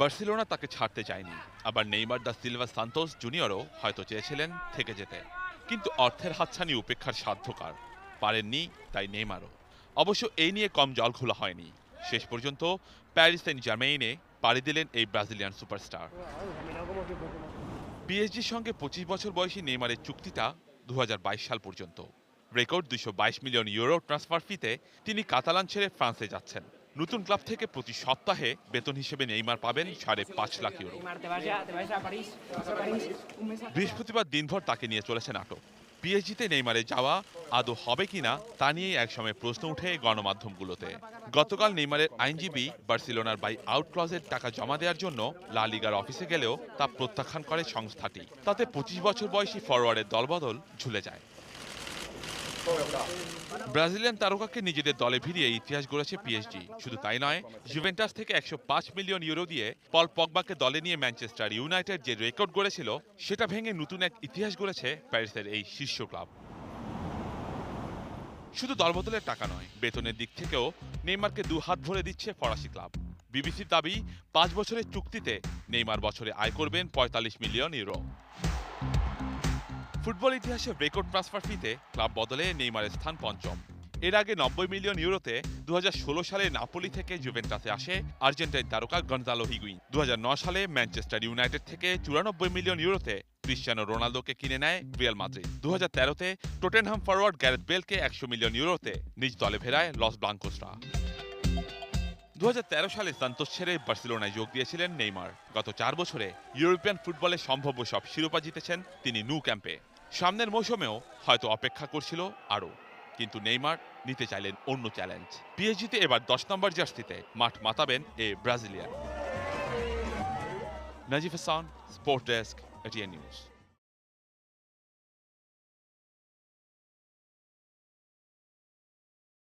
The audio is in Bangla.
বার্সেলোনা তাকে ছাড়তে চায়নি, আবার নেইমার দা সিলভা সান্তোস জুনিয়রও হয়তো চেয়েছিলেন থেকে যেতে, কিন্তু অর্থের হাতছানি উপেক্ষার সাধ্যকার পারেননি, তাই নেইমারও। অবশ্য এই নিয়ে কম জল খোলা হয়নি। শেষ পর্যন্ত প্যারিস সেন্ট জার্মেইনে পাড়ি দিলেন এই ব্রাজিলিয়ান সুপারস্টার। পিএসজির সঙ্গে ২৫ বছর বয়সী নেইমারের চুক্তিটা ২০২২ সাল পর্যন্ত। রেকর্ড ২২২ মিলিয়ন ইউরো ট্রান্সফার ফিতে তিনি কাতালান ছেড়ে ফ্রান্সে যাচ্ছেন। নতুন ক্লাব থেকে প্রতি সপ্তাহে বেতন হিসেবে নেইমার পাবেন ৫.৫ লাখ ইউরো। বৃহস্পতিবার দিনভর তাকে নিয়ে চলেছে নাটক। পিএসজিতে নেইমারের যাওয়া আদৌ হবে কিনা তা নিয়ে একসময় প্রশ্ন উঠে গণমাধ্যমগুলোতে। গতকাল নেইমারের আইনজীবী বার্সেলোনার বাই আউট ক্লজের টাকা জমা দেওয়ার জন্য লা লিগার অফিসে গেলেও তা প্রত্যাখ্যান করে সংস্থাটি। তাতে ২৫ বছর বয়সী ফরওয়ার্ডের দলবদল ঝুলে যায়। ব্রাজিলিয়ান তারকাকে নিজেদের দলে ভিড়িয়ে ইতিহাস গড়েছে পিএসজি। শুধু তাই নয়, জুভেন্টাস থেকে ১০৫ মিলিয়ন ইউরো দিয়ে পল পগবাকে দলে নিয়ে ম্যানচেস্টার ইউনাইটেড যে রেকর্ড গড়েছিল সেটা ভেঙে নতুন এক ইতিহাস গড়েছে প্যারিসের এই শীর্ষ ক্লাব। শুধু দলবদলের টাকা নয়, বেতনের দিক থেকেও নেইমারকে দুহাত ভরে দিচ্ছে ফরাসি ক্লাব। বিবিসির দাবি, ৫ বছরের চুক্তিতে নেইমার বছরে আয় করবেন ৪৫ মিলিয়ন ইউরো। ফুটবল ইতিহাসে রেকর্ড ট্রান্সফার ফিতে ক্লাব বদলে নেইমারের স্থান পঞ্চম। এর আগে ৯০ মিলিয়ন ইউরোতে ২০১৬ সালে নাপোলি থেকে জুভেন্টাসে আসে আর্জেন্টাইন তারকা গনজালো হিগুইন। ২০০৯ সালে ম্যানচেস্টার ইউনাইটেড থেকে ৯৪ মিলিয়ন ইউরোতে ক্রিশ্চিয়ানো রোনালদোকে কিনে নেয় রিয়াল মাদ্রিদ। ২০১৩-তে টটেনহাম ফরওয়ার্ড গ্যারেথ বেলকে ১০০ মিলিয়ন ইউরোতে নিজ দলে ফেরায় লস ব্লাঙ্কোসরা। ২০১৩ সালে সান্তোস ছেড়ে বার্সেলোনায় যোগ দিয়েছিলেন নেইমার। গত ৪ বছরে ইউরোপিয়ান ফুটবলে সম্ভাব্য সব শিরোপা জিতেছেন তিনি ন্যু ক্যাম্পে। সামনের মৌসুমেও হয়তো অপেক্ষা করছিল আরও, কিন্তু নেইমার নিতে চাইলেন অন্য চ্যালেঞ্জ। পিএসজিতে এবার ১০ নম্বর জার্সিতে মাঠ মাতাবেন এ Brazilian. Nazif Hasan, sports desk, ATN news.